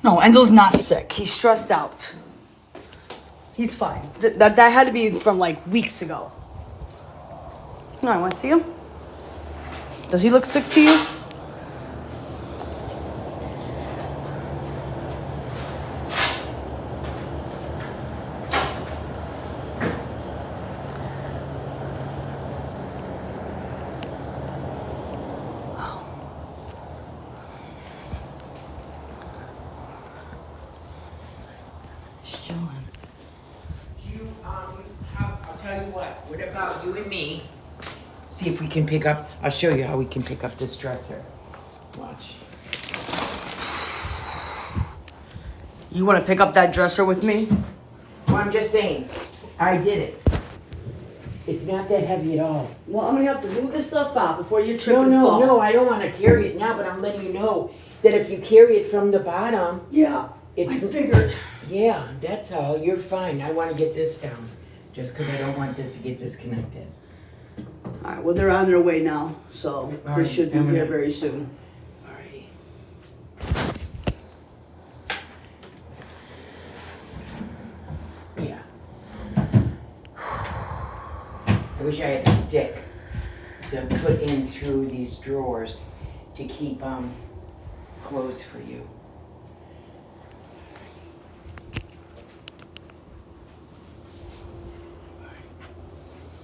No, Enzo's not sick. He's stressed out. He's fine. That had to be from like weeks ago. No, I want to see him. Does he look sick to you? I'll tell you what about you and me? See if we can pick up, I'll show you how we can pick up this dresser. Watch. You want to pick up that dresser with me? Well, I'm just saying, I did it. It's not that heavy at all. Well, I'm going to have to move this stuff out before you trip and fall. No, I don't want to carry it now, but I'm letting you know that if you carry it from the bottom. Yeah, I figured. Yeah, that's all. You're fine. I want to get this down just because I don't want this to get disconnected. All right, well, they're on their way now, so they should be here very soon. Alrighty. Yeah. I wish I had a stick to put in through these drawers to keep clothes for you.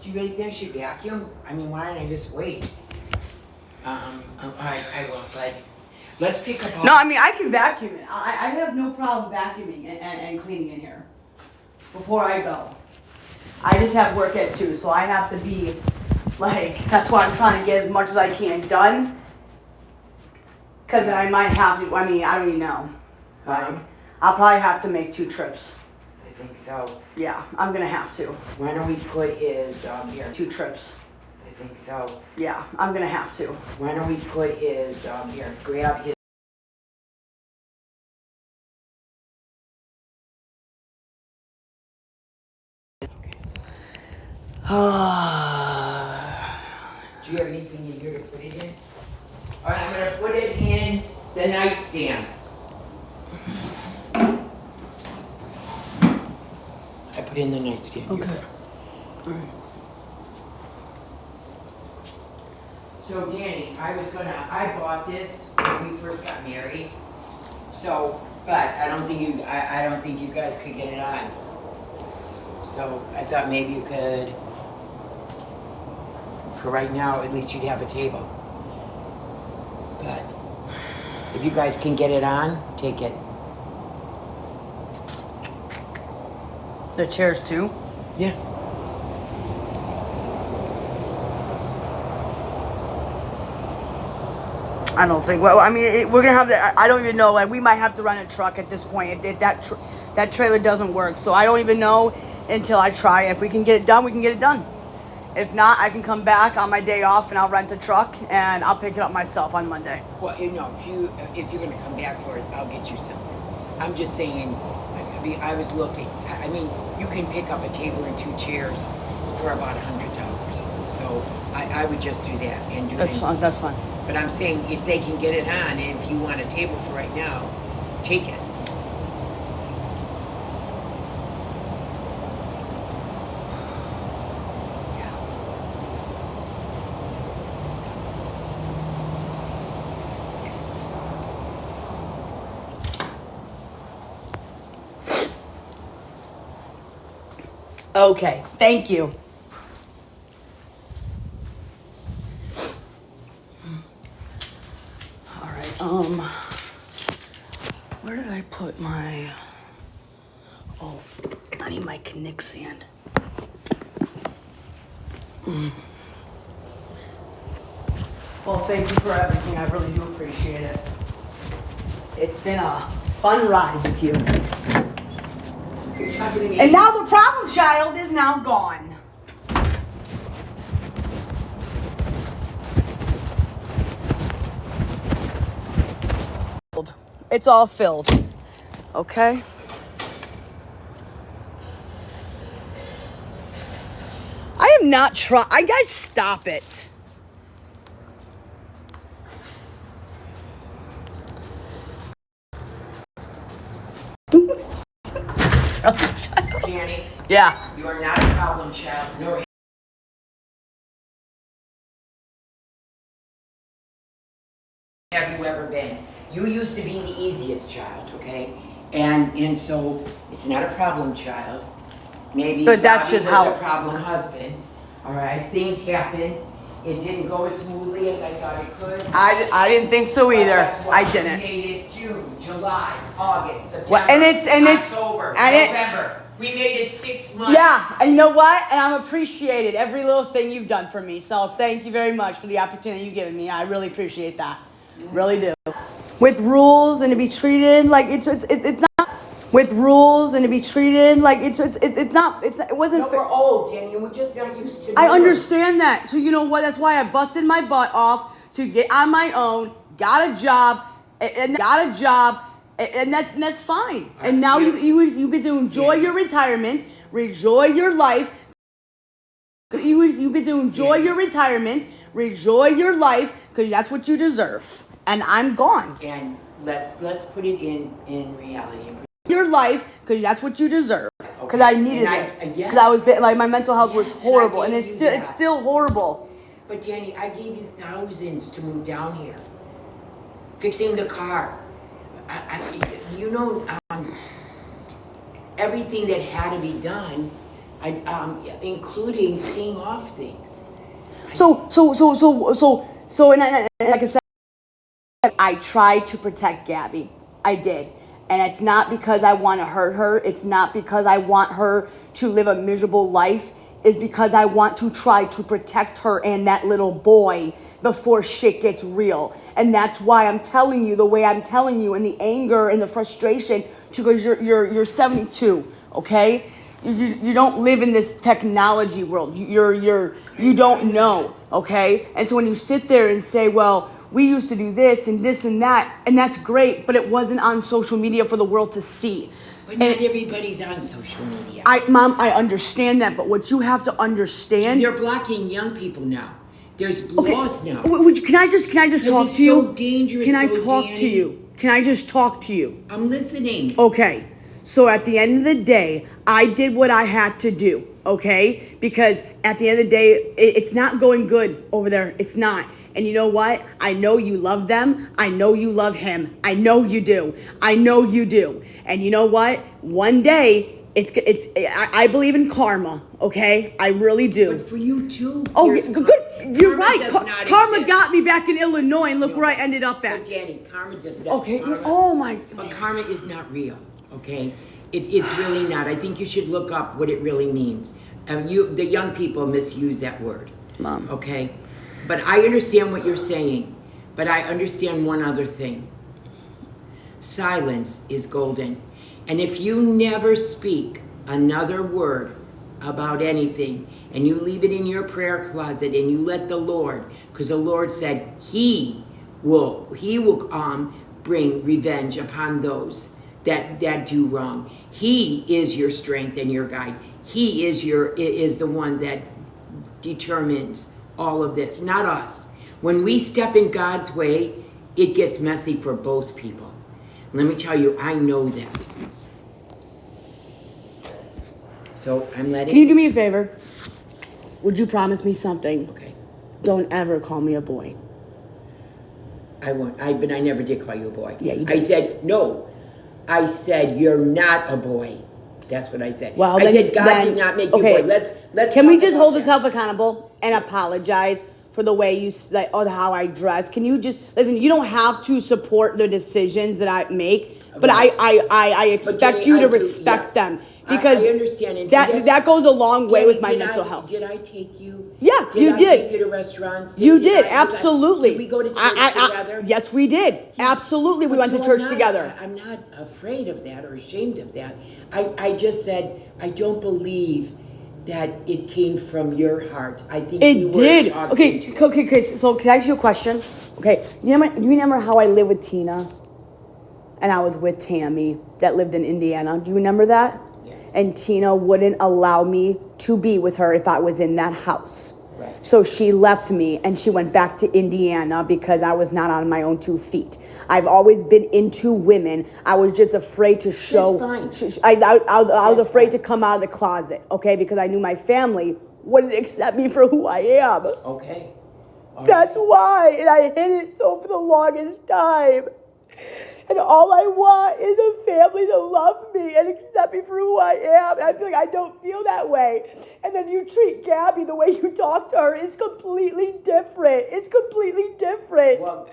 Do you really think I should vacuum? I mean, why don't I just wait? I will, but let's pick up all... No, I mean, I can vacuum it. I have no problem vacuuming and cleaning in here before I go. I just have work at 2, so I have to be, like, that's why I'm trying to get as much as I can done. Because then I might have to, I mean, I don't even know. I'll probably have to make 2 trips. I think so. Yeah, I'm going to have to. Why don't we put his, here. 2 trips. I think so. Yeah, I'm going to have to. Why don't we put his, here, grab his. Do you have anything in here to put it in? All right, I'm going to put it in the nightstand. I put it in the nightstand. Okay. Here. All right. So Danny, I bought this when we first got married. So, but I don't think you guys could get it on. So I thought maybe you could, for right now, at least you'd have a table. But if you guys can get it on, take it. The chairs too? Yeah. I don't think. Well, I mean, we're gonna have to. I don't even know. Like, we might have to run a truck at this point if that trailer doesn't work. So I don't even know until I try. If we can get it done, we can get it done. If not, I can come back on my day off and I'll rent a truck and I'll pick it up myself on Monday. Well, you know, if you're gonna come back for it, I'll get you something. I'm just saying. I mean, I was looking. I mean, you can pick up a table and 2 chairs for about $100. So I would just do that and do. That's fine. That's fine. But I'm saying if they can get it on, and if you want a table for right now, take it. Okay. Thank you. Where did I put my, oh, I need my Knick sand. Well, thank you for everything. I really do appreciate it. It's been a fun ride with you. And now the problem child is now gone. It's all filled. Okay? I am not trying. I guys, stop it. Danny, Yeah. you are not a problem child, nor have you ever been. You used to be the easiest child, okay? And so it's not a problem child. Maybe But that's Bobby just was how- a problem husband. All right, things happen. It didn't go as smoothly as I thought it could. I didn't think so either. That's why I didn't. We made it June, July, August, September, Well, and it's October, and it's November. We made it 6 months. yeah, and you know what? And I'm appreciated every little thing you've done for me. So thank you very much for the opportunity you've given me. I really appreciate that. Really do. With rules and to be treated like it's not with rules and to be treated like it's not it wasn't No, we're old, Danny. We're just not used to. I doing understand that. So you know what? That's why I busted my butt off to get on my own, got a job, and that's fine. And now you get to enjoy your retirement, enjoy your life. You get to enjoy your retirement, enjoy your life, because that's what you deserve. And I'm gone. And let's put it in reality. Your life, because that's what you deserve. Because I needed it. Yes. Because I was like my mental health was Yes, and I horrible, and gave it's you it's that. still horrible. But Danny, I gave you thousands to move down here. Fixing the car. You know, everything that had to be done, including paying off things. So, and like I said, I tried to protect Gabby. I did. And it's not because I want to hurt her. It's not because I want her to live a miserable life. It's because I want to try to protect her and that little boy before shit gets real. And that's why I'm telling you the way I'm telling you, and the anger and the frustration, because you're 72, okay? You don't live in this technology world. You don't know, okay? And so when you sit there and say, well, we used to do this and that, and that's great, but it wasn't on social media for the world to see. But not everybody's on social media. Mom, I understand that, but what you have to understand. They're blocking young people now. There's laws now. Can I just talk to you? So dangerous. Can I though, talk Danny. to you? Can I just talk to you? I'm listening. Okay. So at the end of the day, I did what I had to do, okay? Because at the end of the day, it's not going good over there. It's not. And you know what? I know you love them. I know you love him. I know you do. I know you do. And you know what? One day, I believe in karma, okay? I really do. But for you too. Oh, there's good. karma. You're Karma right. does not Karma exist. got me back in Illinois, and look No. where I ended up at. But Danny, karma does not. Okay. Karma, Oh my. But karma is not real. Okay, it's really not. I think you should look up what it really means. The young people misuse that word. Mom. Okay, but I understand what you're saying. But I understand one other thing. Silence is golden. And if you never speak another word about anything, and you leave it in your prayer closet, and you let the Lord, because the Lord said He will bring revenge upon those that do wrong. He is your strength and your guide. He is the one that determines all of this, not us. When we step in God's way, it gets messy for both people. Let me tell you, I know that. So I'm letting. Can you do me a favor? Would you promise me something? Okay. Don't ever call me a boy. I won't. But I never did call you a boy. Yeah, you did. I said no. I said you're not a boy. That's what I said. Well, I then said God did not make you a okay. boy. Let's. Can we talk just about hold that. ourselves accountable and apologize for the way you how I dress? Can you just listen? You don't have to support the decisions that I make, but Right. I expect Jenny, you to I do, respect yes. them because I understand and that goes a long way Jenny, with my did mental I- health. Did I take you? Yeah, did you I did. Take you to restaurants? You did, I- absolutely. Did we go to church together? Yes, we did. Absolutely, we But went to so church I'm not- together. I'm not afraid of that or ashamed of that. I just said I don't believe that it came from your heart. I think you It were did. talked Okay, into it. okay. So can I ask you a question? Okay, do you remember how I lived with Tina, and I was with Tammy that lived in Indiana? Do you remember that? Yes. And Tina wouldn't allow me to be with her if I was in that house. Right. So she left me and she went back to Indiana because I was not on my own 2 feet. I've always been into women. I was just afraid to show. That's fine. I was afraid to come out of the closet, okay? Because I knew my family wouldn't accept me for who I am. Okay. That's why. And I hid it so for the longest time. And all I want is a family to love me and accept me for who I am. And I feel like I don't feel that way. And then you treat Gabby the way you talk to her is completely different. It's completely different. Well,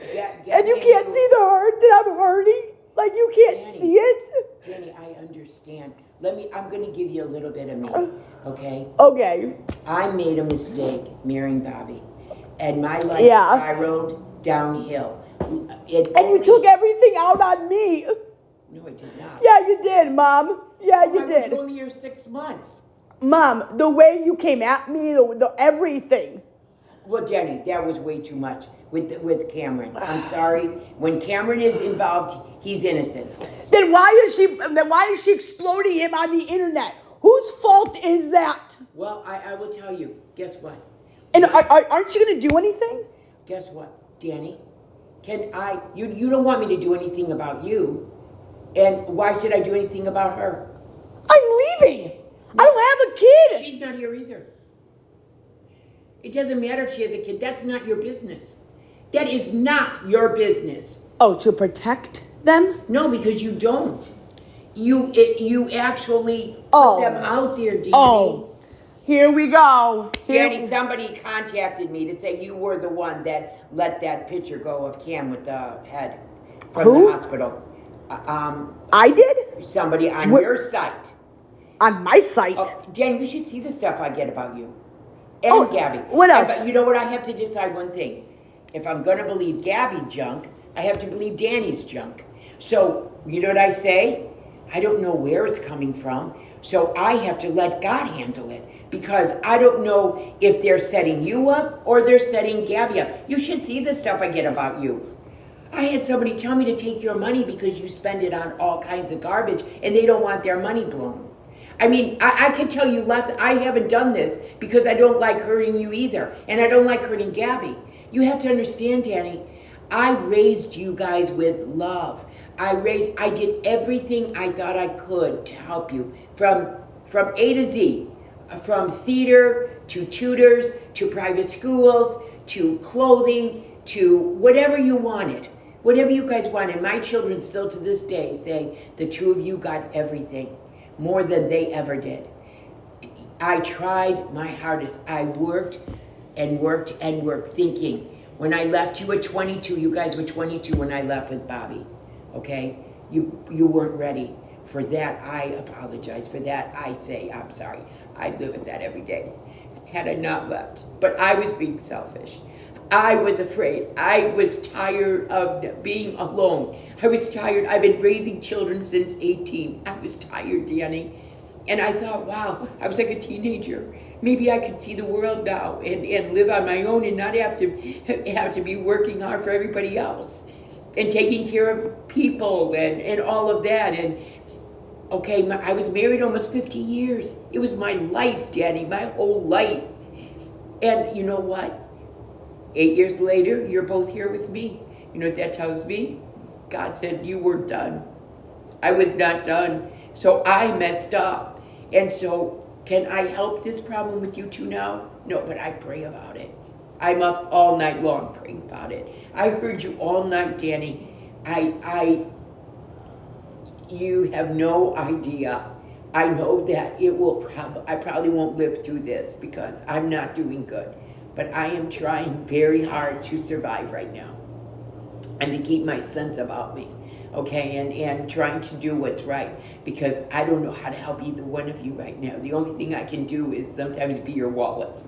and you can't see the hurt that I'm hurting. Like, you can't see it. Danny, I understand. I'm going to give you a little bit of me, okay? Okay. I made a mistake marrying Bobby. And my life spiraled downhill. And you took everything out on me. No, I did not. Yeah, you did, Mom. Yeah, you did. I was only here 6 months. Mom, the way you came at me, the everything. Well, Jenny, that was way too much with Cameron. I'm sorry. When Cameron is involved, he's innocent. Then why is she exploding him on the internet? Whose fault is that? Well, I will tell you. Guess what? And aren't you going to do anything? Guess what, Danny? You don't want me to do anything about you. And why should I do anything about her? I'm leaving. I don't have a kid. She's not here either. It doesn't matter if she has a kid. That's not your business. That is not your business. Oh, to protect them? No, because you don't. You actually put them out there, Danny. Oh. Here we go. Danny, somebody contacted me to say you were the one that let that picture go of Cam with the head from the hospital. I did? Somebody on your site. On my site? Danny, you should see the stuff I get about you. And Gabby. What else? But you know what? I have to decide one thing. If I'm going to believe Gabby junk, I have to believe Danny's junk. So, you know what I say? I don't know where it's coming from. So I have to let God handle it. Because I don't know if they're setting you up or they're setting Gabby up. You should see the stuff I get about you. I had somebody tell me to take your money because you spend it on all kinds of garbage and they don't want their money blown. I mean, I can tell you lots. I haven't done this because I don't like hurting you either. And I don't like hurting Gabby. You have to understand, Danny, I raised you guys with love. I did everything I thought I could to help you from A to Z. From theater to tutors to private schools to clothing to whatever you wanted, whatever you guys wanted. My children still to this day say the two of you got everything more than they ever did. I tried my hardest. I worked and worked and worked thinking when I left you at 22, you guys were 22 when I left with Bobby, okay? You weren't ready. For that, I apologize. For that, I say I'm sorry. I live with that every day. Had I not left. But I was being selfish. I was afraid. I was tired of being alone. I was tired. I've been raising children since 18. I was tired, Danny. And I thought, wow, I was like a teenager. Maybe I could see the world now and live on my own and not have to be working hard for everybody else. And taking care of people and all of that. And okay, I was married almost 50 years. It was my life, Danny, my whole life. And you know what? 8 years later, you're both here with me. You know what that tells me? God said you weren't done. I was not done. So I messed up. And so can I help this problem with you two now? No, but I pray about it. I'm up all night long praying about it. I heard you all night, Danny. You have no idea. I know that I probably won't live through this because I'm not doing good. But I am trying very hard to survive right now and to keep my sense about me, okay? And trying to do what's right because I don't know how to help either one of you right now. The only thing I can do is sometimes be your wallet,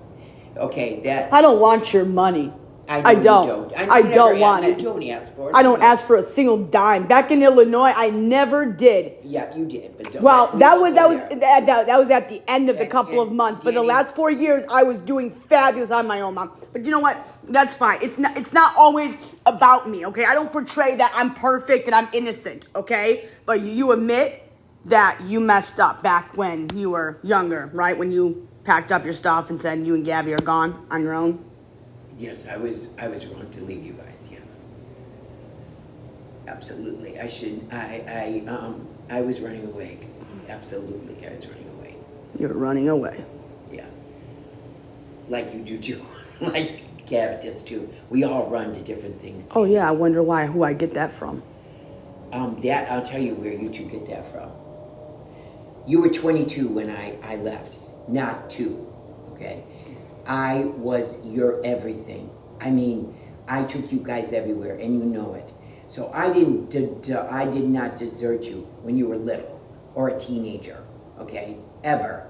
okay? I don't want your money. I don't. I don't want it. You don't ask for it. I don't ask for a single dime. Back in Illinois, I never did. Yeah, you did, but don't. Well, that was at the end of the couple of months. But the last 4 years, I was doing fabulous on my own, Mom. But you know what? That's fine. It's not always about me, okay? I don't portray that I'm perfect and I'm innocent, okay? But you admit that you messed up back when you were younger, right? When you packed up your stuff and said you and Gabby are gone on your own. Yes, I was wrong to leave you guys, yeah. Absolutely. I was running away. Absolutely, I was running away. You're running away. Yeah. Like you do too. Like Gab does too. We all run to different things. Oh yeah, I wonder who I get that from. That I'll tell you where you two get that from. You were 22 when I left, not 2, okay? I was your everything. I mean, I took you guys everywhere, and you know it. So I did not desert you when you were little or a teenager, okay? Ever.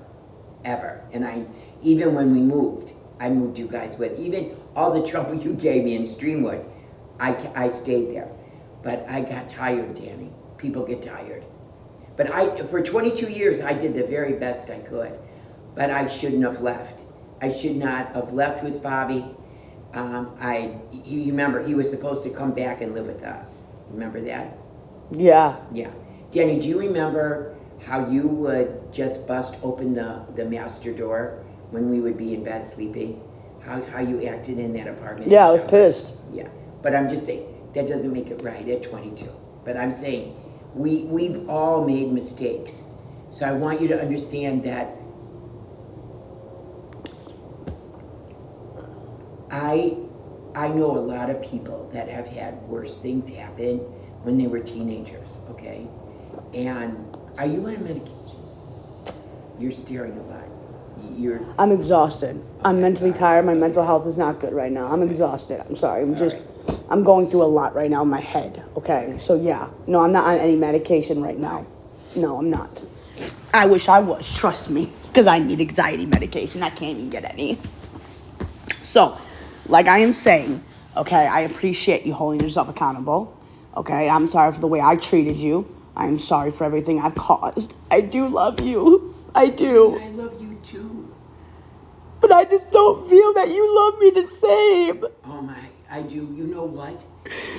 And even when we moved, I moved you guys with. Even all the trouble you gave me in Streamwood, I stayed there. But I got tired, Dani. People get tired. But for 22 years, I did the very best I could. But I shouldn't have left. I should not have left with Bobby. You remember, he was supposed to come back and live with us. Remember that? Yeah. Yeah. Dani, do you remember how you would just bust open the master door when we would be in bed sleeping? How you acted in that apartment? Yeah, I was pissed. Yeah. But I'm just saying, that doesn't make it right at 22. But I'm saying, we've all made mistakes. So I want you to understand that I know a lot of people that have had worse things happen when they were teenagers, okay? And are you on medication? You're staring a lot. I'm exhausted. I'm mentally tired. My mental health is not good right now. I'm exhausted. I'm sorry. I'm going through a lot right now in my head, okay? So yeah. No, I'm not on any medication right now. No, I'm not. I wish I was, trust me, because I need anxiety medication. I can't even get any. So, like I am saying, okay, I appreciate you holding yourself accountable, okay? I'm sorry for the way I treated you. I'm sorry for everything I've caused. I do love you. I do. I love you too. But I just don't feel that you love me the same. Oh my, I do. You know what?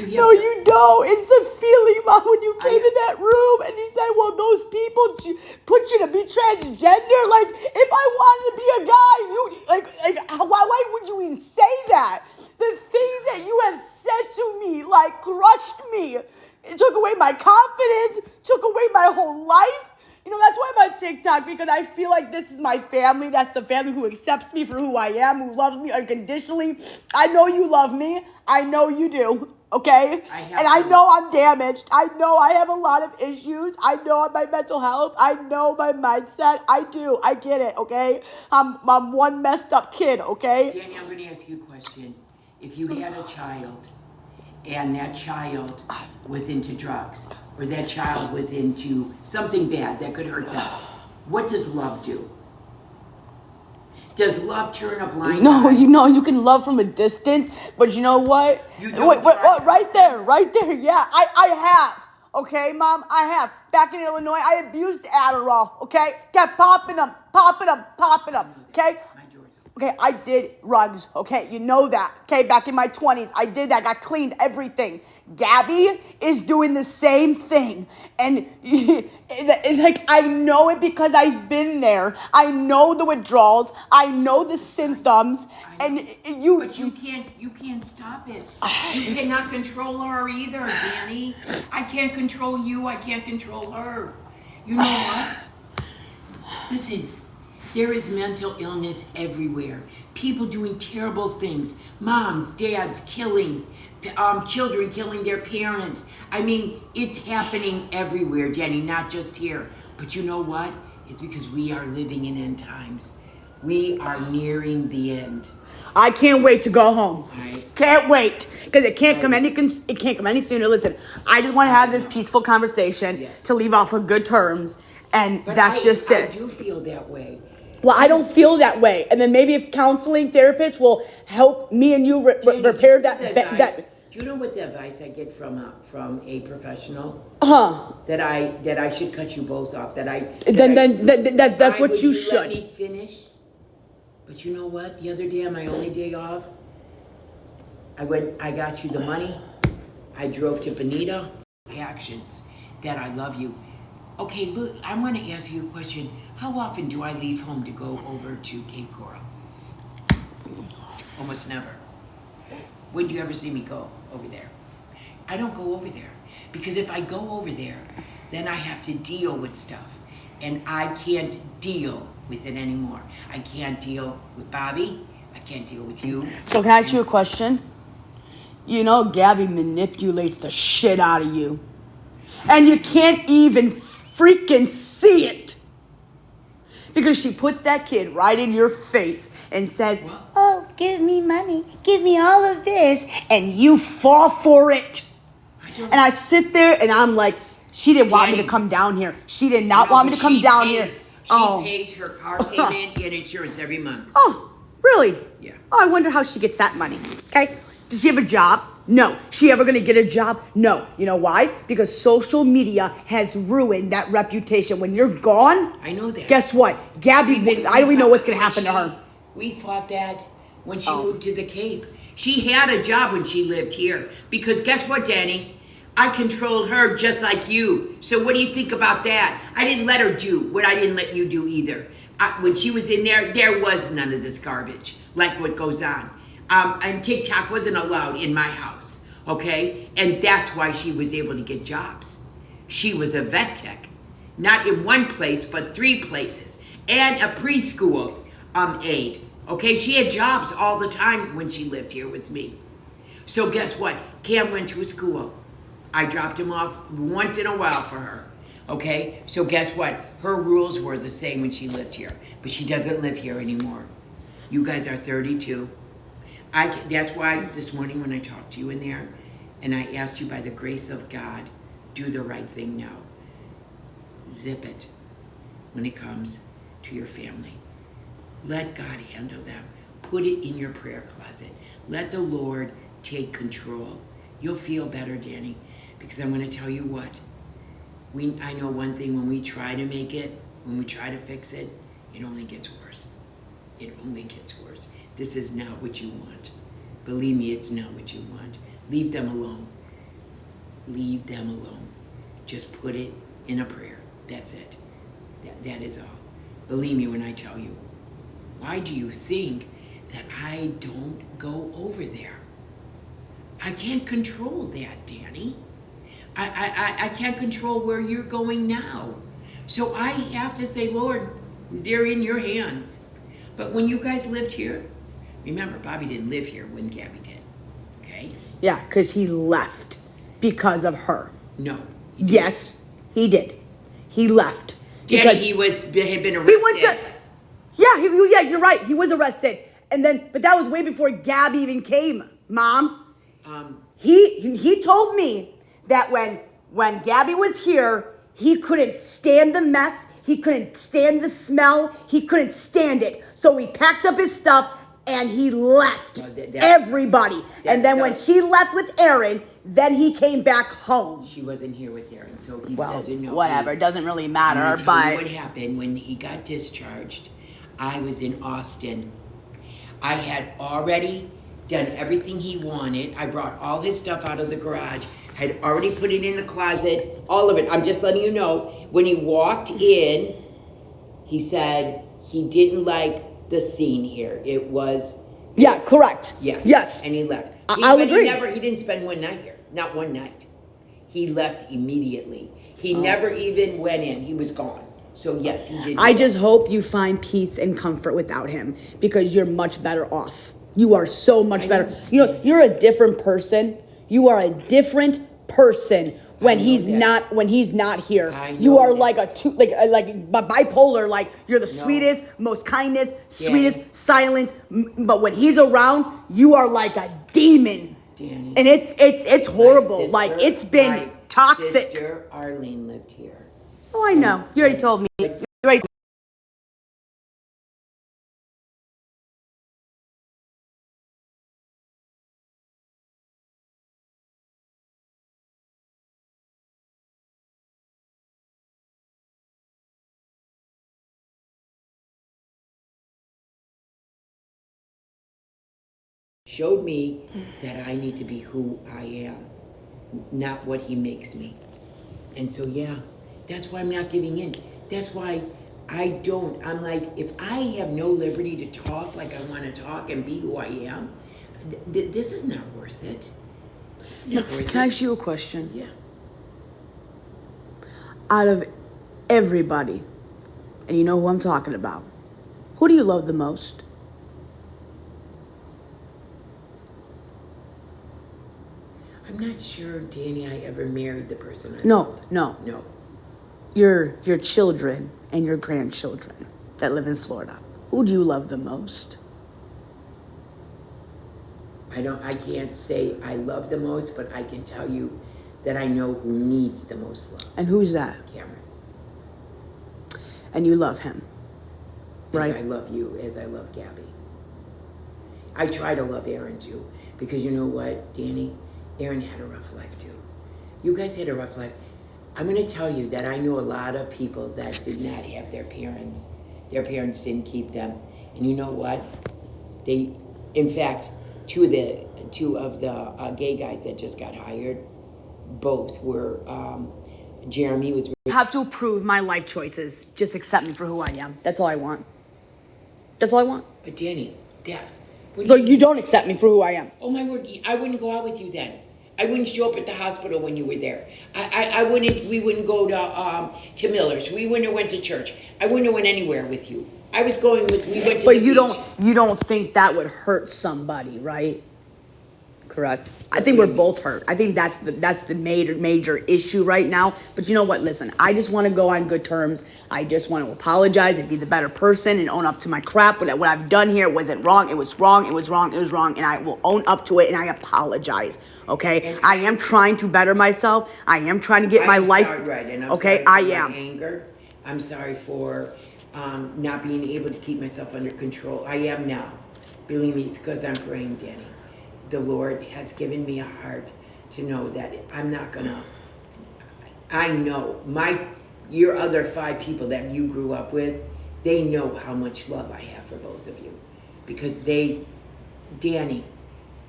No, you don't. It's the feeling, Mom, when you came in that room and you said, well, those people put you to be transgender. Like, if I wanted to be a guy, why would you even say that? The things that you have said to me, like, crushed me. It took away my confidence, took away my whole life. You know, that's why I'm on TikTok, because I feel like this is my family. That's the family who accepts me for who I am, who loves me unconditionally. I know you love me. I know you do, okay? I know I'm damaged. I know I have a lot of issues. I know my mental health. I know my mindset. I do. I get it, okay? I'm one messed up kid, okay? Dani, I'm going to ask you a question. If you had a child, and that child was into drugs, or that child was into something bad that could hurt them, what does love do? Does love turn a blind eye? No, you can love from a distance, but you know what? You don't wait, right there, yeah, I have. Okay, Mom, I have. Back in Illinois, I abused Adderall, okay? Kept popping them, okay? Okay, I did drugs, okay? You know that, okay? Back in my 20s, I did that, got cleaned, everything. Gabby is doing the same thing. And it's like, I know it because I've been there. I know the withdrawals. I know the symptoms. And you... But you can't stop it. You cannot control her either, Dani. I can't control you. I can't control her. You know what? Listen. There is mental illness everywhere. People doing terrible things. Moms, dads killing, children killing their parents. I mean, it's happening everywhere, Dani, not just here. But you know what? It's because we are living in end times. We are nearing the end. I can't wait to go home. Can't wait, because it can't come any sooner. Listen, I just want to have this peaceful conversation to leave off on good terms, and that's just it. I do feel that way. Well, I don't feel that way. And then maybe if counseling therapists will help me and you repair that. Do you know what the advice I get from a professional? That I should cut you both off. That's what you should. Let me finish. But you know what? The other day, on my only day off, I got you the money. I drove to Bonita. Actions that I love you. Okay, look, I want to ask you a question. How often do I leave home to go over to Cape Coral? Almost never. When do you ever see me go over there? I don't go over there Because if I go over there, then I have to deal with stuff. And I can't deal with it anymore. I can't deal with Bobby. I can't deal with you. So can I ask you a question? You know Gabby manipulates the shit out of you. And you can't even freaking see it. Because she puts that kid right in your face and says, oh, give me money. Give me all of this. And you fall for it. And I sit there and I'm like, she didn't want me to come down here. She did not want me to come down here. She pays her car payment and insurance every month. Oh, really? Yeah. Oh, I wonder how she gets that money. Okay. Does she have a job? No. She ever gonna get a job? No. You know why? Because social media has ruined that reputation. When you're gone, I know that. Guess what? Gabby, we know what's gonna happen to her. We fought that when she moved to the Cape. She had a job when she lived here. Because guess what, Dani? I controlled her just like you. So what do you think about that? I didn't let her do what I didn't let you do either. When she was in there, there was none of this garbage like what goes on. And TikTok wasn't allowed in my house, okay? And that's why she was able to get jobs. She was a vet tech, not in one place, but 3 places, and a preschool aide, okay? She had jobs all the time when she lived here with me. So guess what? Cam went to a school. I dropped him off once in a while for her, okay? So guess what? Her rules were the same when she lived here, but she doesn't live here anymore. You guys are 32. That's why this morning when I talked to you in there and I asked you by the grace of God, do the right thing now. Zip it when it comes to your family. Let God handle them. Put it in your prayer closet. Let the Lord take control. You'll feel better, Dani, because I'm going to tell you what. I know one thing, when we try to make it, when we try to fix it, it only gets worse. It only gets worse. This is not what you want. Believe me, it's not what you want. Leave them alone. Leave them alone. Just put it in a prayer. That's it. That is all. Believe me when I tell you. Why do you think that I don't go over there? I can't control that, Dani. I can't control where you're going now. So I have to say, Lord, they're in your hands. But when you guys lived here, remember, Bobby didn't live here when Gabby did, okay? Yeah, because he left because of her. No. Yes, he did. He left. Dani, he had been arrested. He went to, yeah, you're right. He was arrested. And then, but that was way before Gabby even came, Mom. He told me that when Gabby was here, he couldn't stand the mess. He couldn't stand the smell. He couldn't stand it. So he packed up his stuff and he left everybody. And then when she left with Aaron, then he came back home. She wasn't here with Aaron, so he doesn't know. Whatever, it doesn't really matter. But what happened when he got discharged, I was in Austin. I had already done everything he wanted. I brought all his stuff out of the garage, had already put it in the closet, all of it. I'm just letting you know. When he walked in, he said he didn't like the scene here. It was... Yeah, correct. Yeah. Yes. And he left. I'll agree. He didn't spend one night here. Not one night. He left immediately. He never even went in. He was gone. So yes, he did. I just hope you find peace and comfort without him, because you're much better off. You are so much better. You know, you're a different person. You are a different person when he's not here. You are like like bipolar. Like, you're the sweetest, most kindest, sweetest, silent. But when he's around, you are like a demon. Dani. And it's horrible. Sister, like, it's been toxic. Sister Arlene lived here. Oh, I know. You already told me. You already. Showed me that I need to be who I am, not what he makes me. And so, yeah, that's why I'm not giving in. That's why I'm like, if I have no liberty to talk like I want to talk and be who I am, this is not worth it. This is not worth it. Can I ask you a question? Yeah. Out of everybody, and you know who I'm talking about, who do you love the most? I'm not sure, Danny, I ever married the person I No, loved. no. No. Your children and your grandchildren that live in Florida. Who do you love the most? I can't say I love the most, but I can tell you that I know who needs the most love. And who's that? Cameron. And you love him, right? As I love you, as I love Gabby. I try to love Aaron too, because you know what, Danny? Aaron had a rough life too. You guys had a rough life. I'm going to tell you that I know a lot of people that did not have their parents. Their parents didn't keep them. And you know what? In fact, two of the gay guys that just got hired, both were, Jeremy was... You have to approve my life choices. Just accept me for who I am. That's all I want. That's all I want. But Danny, You don't accept me for who I am. Oh my word, I wouldn't go out with you then. I wouldn't show up at the hospital when you were there. We wouldn't go to Miller's. We wouldn't have went to church. I wouldn't have went anywhere with you. We went to the beach. But you don't think that would hurt somebody, right? Correct. I think we're both hurt. I think that's the major issue right now. But you know what? Listen, I just want to go on good terms. I just want to apologize and be the better person and own up to my crap. What I've done here wasn't wrong. It was wrong. It was wrong. It was wrong. And I will own up to it. And I apologize. Okay. I am trying to better myself. I am trying to get my life. Right. And I'm okay. sorry for I am. My anger. I'm sorry for not being able to keep myself under control. I am now. Believe me, it's because I'm praying, Danny. The Lord has given me a heart to know that I'm not gonna, I know your other 5 people that you grew up with, they know how much love I have for both of you. Because Danny,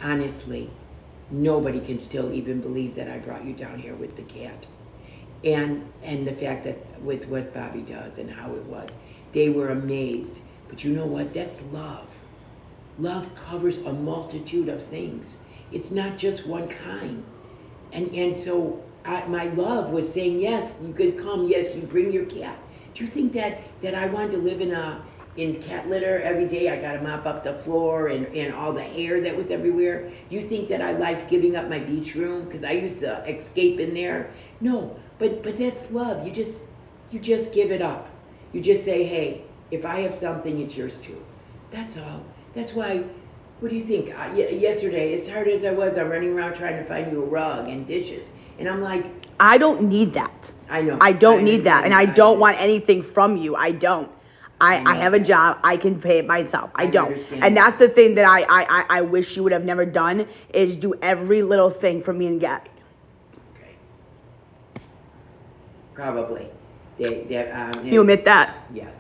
honestly, nobody can still even believe that I brought you down here with the cat. And the fact that with what Bobby does and how it was, they were amazed. But you know what? That's love. Love covers a multitude of things. It's not just one kind. And so my love was saying, yes, you could come. Yes, you bring your cat. Do you think that I wanted to live in cat litter every day? I got to mop up the floor and all the hair that was everywhere. Do you think that I liked giving up my beach room because I used to escape in there? No, but that's love. You just give it up. You just say, hey, if I have something, it's yours too. That's all. That's why, what do you think? Yesterday, as hard as I was, I'm running around trying to find you a rug and dishes. And I'm like... I don't need that. I know. I don't need that. And I don't want anything from you. I don't. I have a job. I can pay it myself. I don't. And that's the thing that I wish you would have never done, is do every little thing for me and Gabby. Okay. Probably. You admit that? Yes.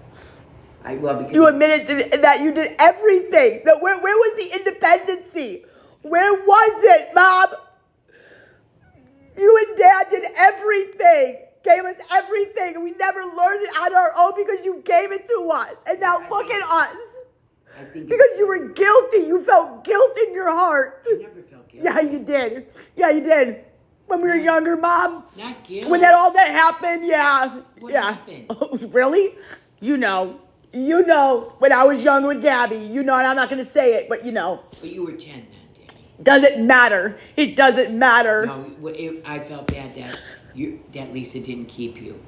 Because you admitted that you did everything. Where was the independency? Where was it, Mom? You and Dad did everything. Gave us everything. And we never learned it on our own because you gave it to us. And now look at us. Because you were guilty. You felt guilt in your heart. I never felt guilty. Yeah, you did. Yeah, you did. When we were younger, Mom. Not guilt. When all that happened, yeah. What happened? Oh, really? You know, when I was young with Gabby, and I'm not going to say it, but you know. But you were 10 then, Danny. Doesn't matter. It doesn't matter. No, I felt bad that Lisa didn't keep you.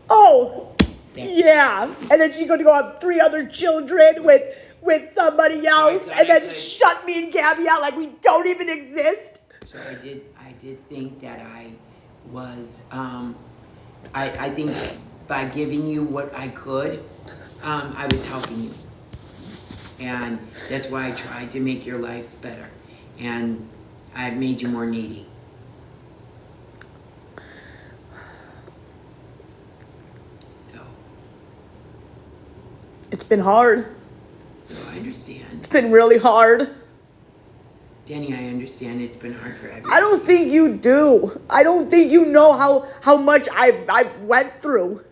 Oh, yeah. And then she's going to go have 3 other children with somebody else, and then shut me and Gabby out like we don't even exist. So I did think that I was, I think by giving you what I could, I was helping you. And that's why I tried to make your lives better. And I've made you more needy. So. It's been hard. So I understand. It's been really hard. Danny, I understand it's been hard for everyone. I don't think you do. I don't think you know how much I've went through.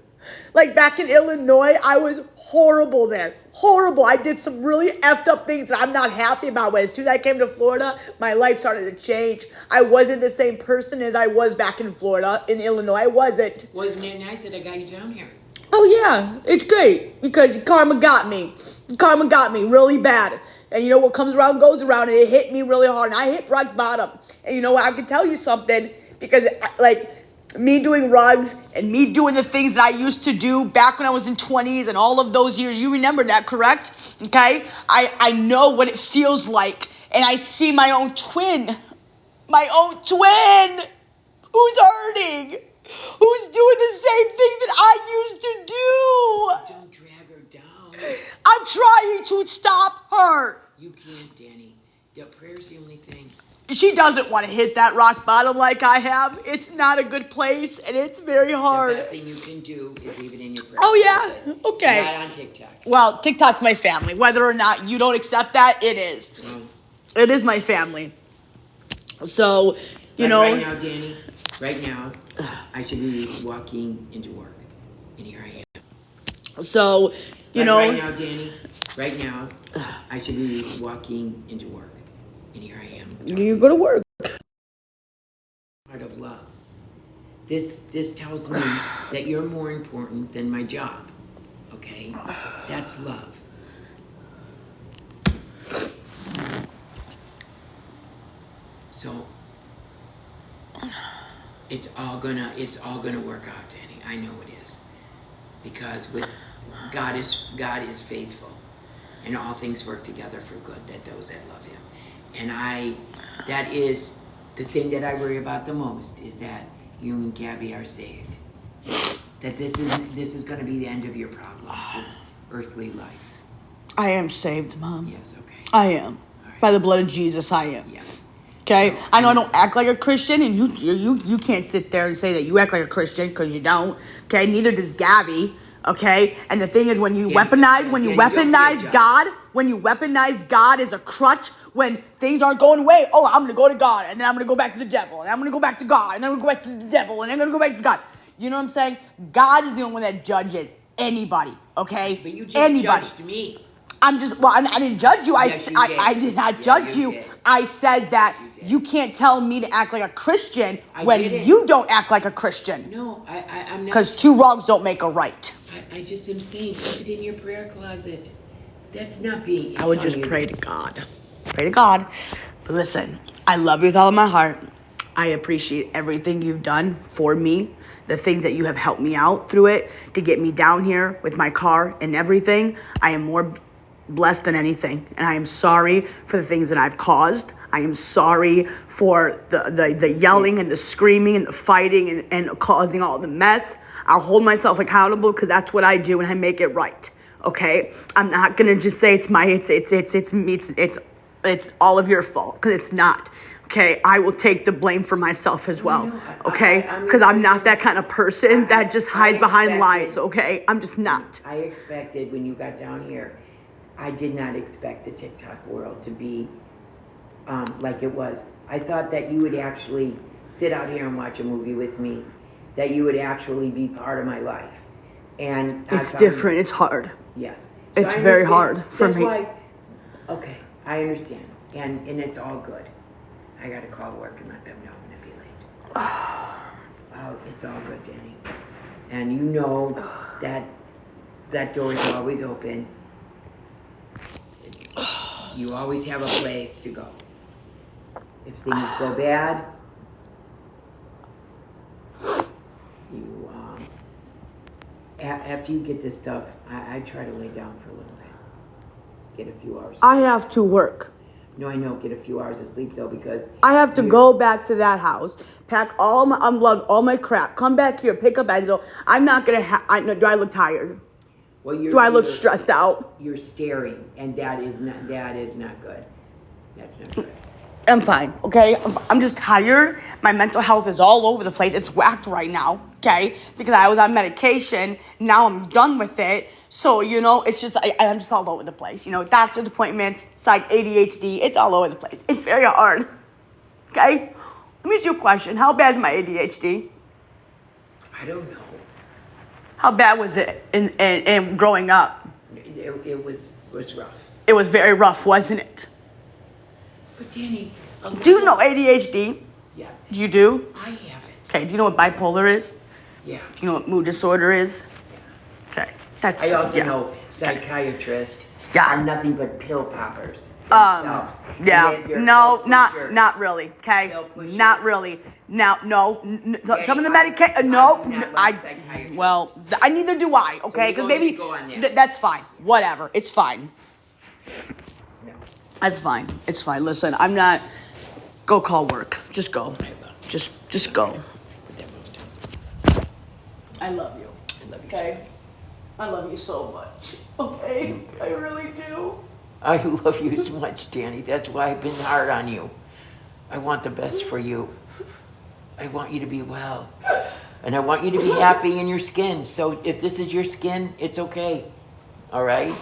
Like back in Illinois, I was horrible there. Horrible. I did some really effed up things that I'm not happy about. But as soon as I came to Florida, my life started to change. I wasn't the same person as I was back in Florida. In Illinois, I wasn't. Wasn't it nice that I got you down here? Oh yeah, it's great because karma got me. Karma got me really bad. And you know what comes around goes around, and it hit me really hard. And I hit rock bottom. And you know what? I can tell you something because like me doing rugs and me doing the things that I used to do back when I was in 20s and all of those years. You remember that, correct? Okay? I know what it feels like. And I see my own twin. My own twin. Who's hurting? Who's doing the same thing that I used to do? Don't drag her down. I'm trying to stop her. You can't, Dani. The prayer's the only thing. She doesn't want to hit that rock bottom like I have. It's not a good place, and it's very hard. The best thing you can do is leave it in your prayer. Oh, yeah? Okay. Not on TikTok. Well, TikTok's my family. Whether or not you don't accept that, it is. It is my family. So, you know. Right now, Dani, right now, I should be walking into work. And here I am. So, you know. Right now, Dani, right now, I should be walking into work. And here I am. You go to work. Part of love. This tells me that you're more important than my job. Okay? That's love. So it's all gonna work out, Dani. I know it is. Because with God is faithful. And all things work together for good, that those that love him. And that is the thing that I worry about the most, is that you and Gabby are saved. That this is going to be the end of your problems, this earthly life. I am saved, Mom. Yes, okay. I am. Right. By the blood of Jesus, I am. Yeah. Okay? I know I don't act like a Christian, and you can't sit there and say that you act like a Christian, because you don't. Okay? Neither does Gabby. Okay? And the thing is, when you weaponize God as a crutch, when things aren't going away, oh, I'm going to go to God, and then I'm going to go back to the devil, and I'm going to go back to God, and then I'm going to go back to the devil, and then I'm going to go back to God. You know what I'm saying? God is the only one that judges anybody, okay? But you just judged me. I didn't judge you. Yes, you did. I did not judge you. Did. I said that you can't tell me to act like a Christian when you don't act like a Christian. No, I'm not. Because two wrongs don't make a right. I just am saying, keep it in your prayer closet. That's not being... I would just pray to God. Pray to God. But listen, I love you with all of my heart. I appreciate everything you've done for me. The things that you have helped me out through it to get me down here with my car and everything. I am more blessed than anything. And I am sorry for the things that I've caused. I am sorry for the yelling and the screaming and the fighting and causing all the mess. I'll hold myself accountable because that's what I do and I make it right. Okay? I'm not going to just say it's all of your fault, because it's not. Okay? I will take the blame for myself as well. Okay? Because I'm not that kind of person that just hides behind lies. Okay? I'm just not. I expected when you got down here, I did not expect the TikTok world to be like it was. I thought that you would actually sit out here and watch a movie with me, that you would actually be part of my life. And it's different. It's hard. Yes. So it's very hard for me. Okay, I understand. And it's all good. I got to call work and let them know I'm going to be late. Oh, it's all good, Dani. And you know that door is always open. You always have a place to go. If things go bad, you after you get this stuff, I try to lay down for a little bit. Get a few hours. I have to work. No, I know. Get a few hours of sleep though, because I have to go back to that house, pack all my unplug all my crap, come back here, pick up Enzo. I'm not gonna. Do I look tired? Well, do I look stressed out? You're staring, and that is not good. That's not good. I'm fine, okay? I'm just tired. My mental health is all over the place. It's whacked right now, okay? Because I was on medication. Now I'm done with it. So, you know, it's just, I'm just all over the place. You know, doctor's appointments, psych, ADHD, it's all over the place. It's very hard, okay? Let me ask you a question. How bad is my ADHD? I don't know. How bad was it in growing up? It was rough. It was very rough, wasn't it? But Dani, Do you know ADHD? Yeah. You do? I have it. Okay, do you know what bipolar is? Yeah. Do you know what mood disorder is? Okay, that's. I also yeah. know psychiatrists Yeah. are nothing but pill poppers themselves. Yeah. And they're No, pill not pushers. really. Okay. Pill pushers. Not really. Now, no. Dani, Some of the I medication. do No, not like psychiatrists. well, I neither do I. Okay, So because we don't need maybe to go on that. that's fine. Whatever. It's fine. No. That's fine. It's fine. Listen, I'm not. Go call work. Just go. Just go. I love you. Okay. I love you so much. Okay, I really do. I love you so much, Dani. That's why I've been hard on you. I want the best for you. I want you to be well. And I want you to be happy in your skin. So if this is your skin, it's okay. All right?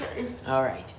Okay. All right.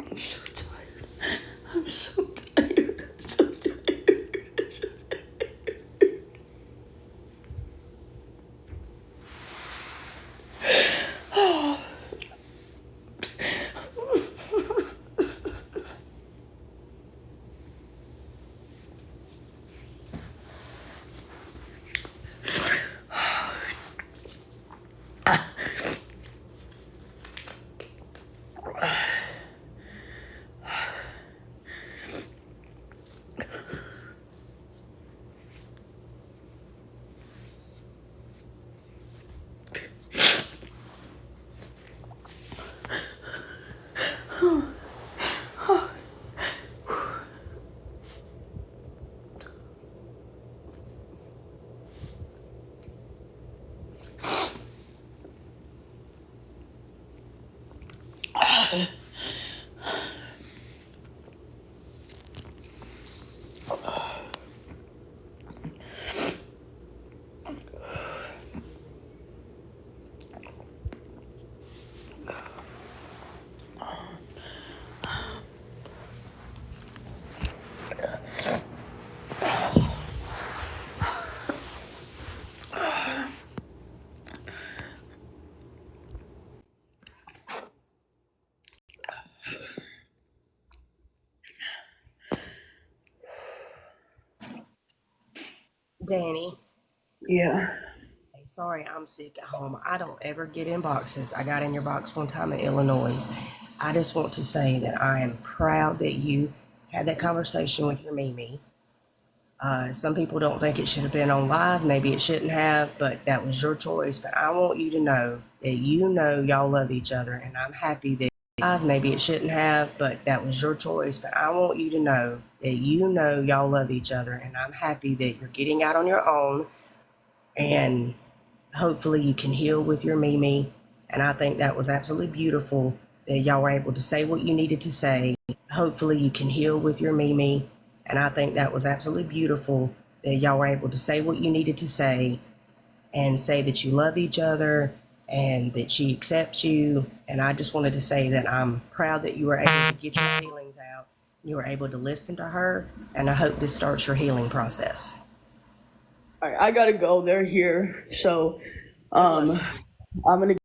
I'm so tired. I'm so tired. Dani, Yeah. hey, sorry I'm sick at home. I don't ever get in boxes. I got in your box one time in Illinois. I just want to say that I am proud that you had that conversation with your Mimi. Some people don't think it should have been on live. Maybe it shouldn't have, but that was your choice. But I want you to know that you know y'all love each other, and I'm happy that live. Maybe it shouldn't have, but that was your choice. But I want you to know that you know y'all love each other, and I'm happy that you're getting out on your own, and hopefully you can heal with your Mimi. And I think that was absolutely beautiful that y'all were able to say what you needed to say. Hopefully you can heal with your Mimi. And I think that was absolutely beautiful that y'all were able to say what you needed to say and say that you love each other and that she accepts you. And I just wanted to say that I'm proud that you were able to get your feelings out. You were able to listen to her, and I hope this starts your healing process. All right, I gotta go. They're here, so I'm gonna